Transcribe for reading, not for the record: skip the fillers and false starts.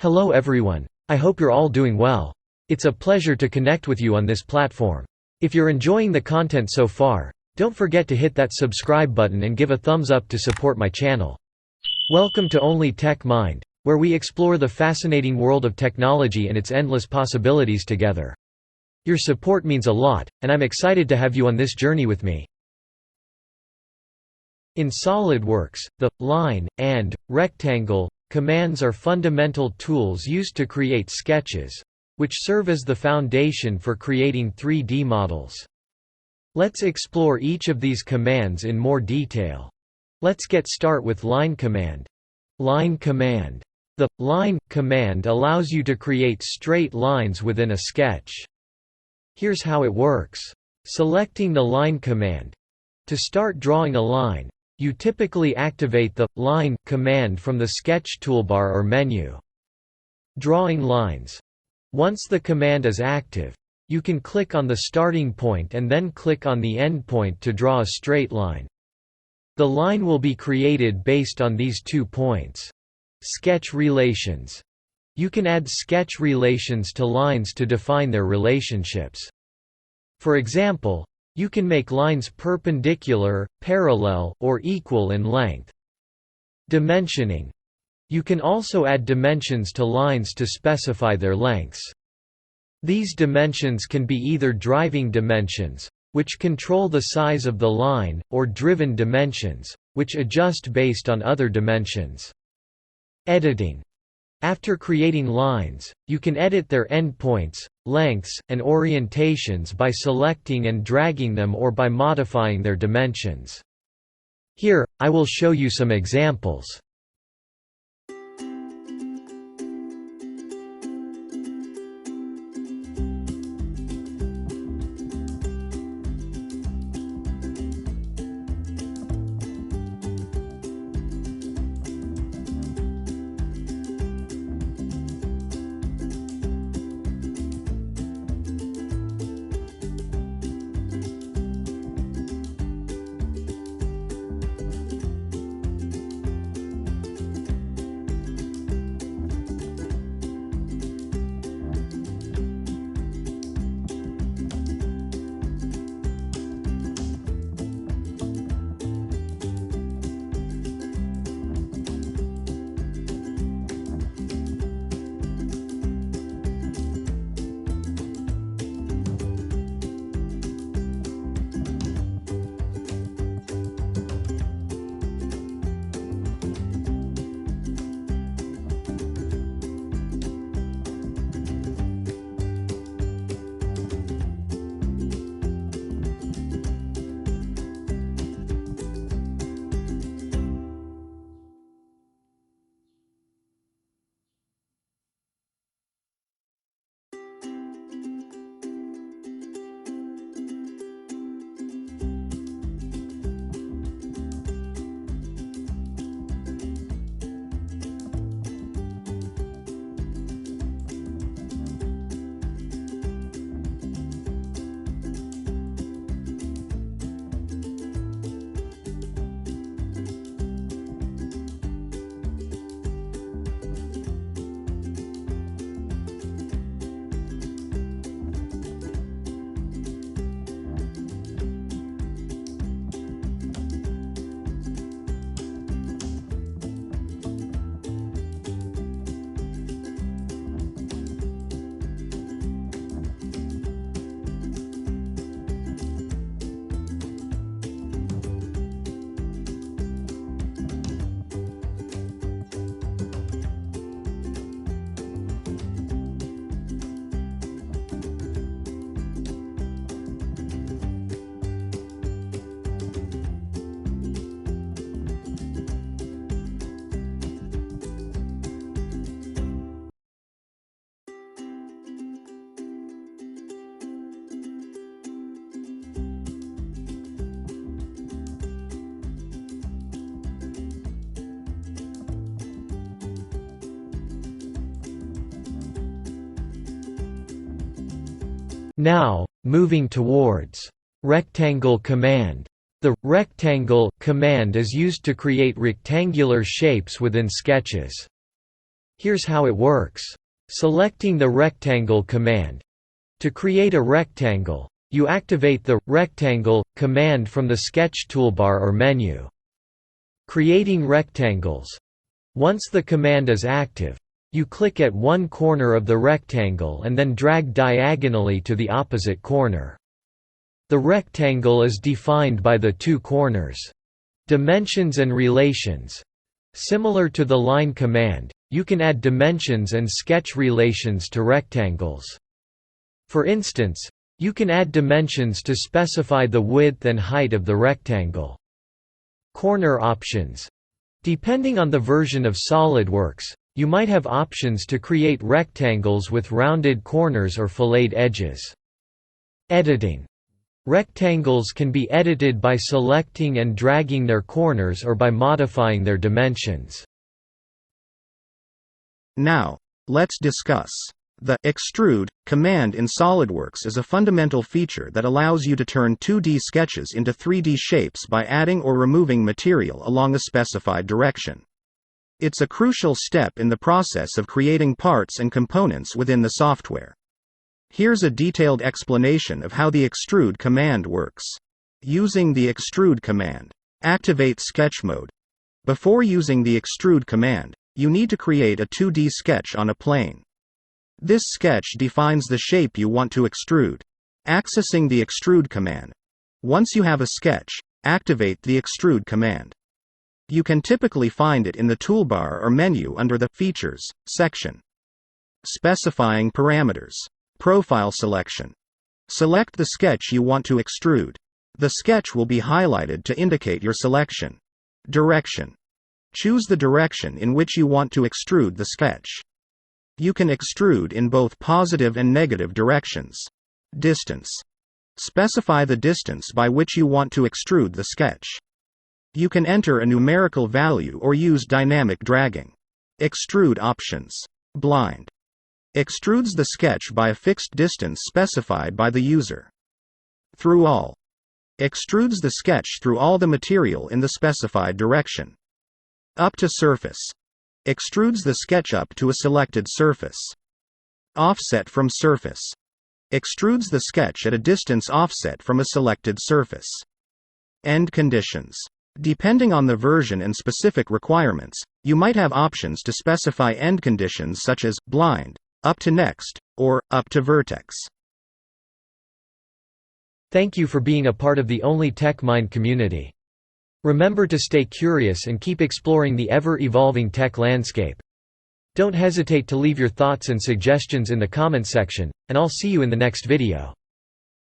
Hello everyone. I hope you're all doing well. It's a pleasure to connect with you on this platform. If you're enjoying the content so far, don't forget to hit that subscribe button and give a thumbs up to support my channel. Welcome to Only Tech Mind, where we explore the fascinating world of technology and its endless possibilities together. Your support means a lot, and I'm excited to have you on this journey with me. In Solidworks, the line and rectangle commands are fundamental tools used to create sketches, which serve as the foundation for creating 3D models. Let's explore each of these commands in more detail. Let's start with line command. Line command. The line command allows you to create straight lines within a sketch. Here's how it works. Selecting the line command. To start drawing a line, you typically activate the line command from the sketch toolbar or menu. Drawing lines. Once the command is active, you can click on the starting point and then click on the end point to draw a straight line. The line will be created based on these 2 points. Sketch relations. You can add sketch relations to lines to define their relationships. For example, you can make lines perpendicular, parallel, or equal in length. Dimensioning. You can also add dimensions to lines to specify their lengths. These dimensions can be either driving dimensions, which control the size of the line, or driven dimensions, which adjust based on other dimensions. Editing. After creating lines, you can edit their endpoints, lengths, and orientations by selecting and dragging them or by modifying their dimensions. Here, I will show you some examples. Now, moving towards rectangle command. The rectangle command is used to create rectangular shapes within sketches. Here's how it works. Selecting the Rectangle command. To create a rectangle, you activate the Rectangle command from the Sketch toolbar or menu. Creating rectangles. Once the command is active, you click at one corner of the rectangle and then drag diagonally to the opposite corner. The rectangle is defined by the two corners. Dimensions and relations. Similar to the line command, you can add dimensions and sketch relations to rectangles. For instance, you can add dimensions to specify the width and height of the rectangle. Corner options. Depending on the version of Solidworks, you might have options to create rectangles with rounded corners or filleted edges. Editing. Rectangles can be edited by selecting and dragging their corners or by modifying their dimensions. Now, let's discuss. The Extrude command in Solidworks is a fundamental feature that allows you to turn 2D sketches into 3D shapes by adding or removing material along a specified direction. It's a crucial step in the process of creating parts and components within the software. Here's a detailed explanation of how the Extrude command works. Using the Extrude command. Activate sketch mode. Before using the Extrude command, you need to create a 2D sketch on a plane. This sketch defines the shape you want to extrude. Accessing the Extrude command. Once you have a sketch, activate the Extrude command. You can typically find it in the toolbar or menu under the Features section. Specifying parameters. Profile selection. Select the sketch you want to extrude. The sketch will be highlighted to indicate your selection. Direction. Choose the direction in which you want to extrude the sketch. You can extrude in both positive and negative directions. Distance. Specify the distance by which you want to extrude the sketch. You can enter a numerical value or use dynamic dragging. Extrude options. Blind. Extrudes the sketch by a fixed distance specified by the user. Through all. Extrudes the sketch through all the material in the specified direction. Up to surface. Extrudes the sketch up to a selected surface. Offset from surface. Extrudes the sketch at a distance offset from a selected surface. End conditions. Depending on the version and specific requirements, you might have options to specify end conditions such as blind, up to next, or up to vertex. Thank you for being a part of the Only Tech Mind community. Remember to stay curious and keep exploring the ever-evolving tech landscape. Don't hesitate to leave your thoughts and suggestions in the comments section, and I'll see you in the next video.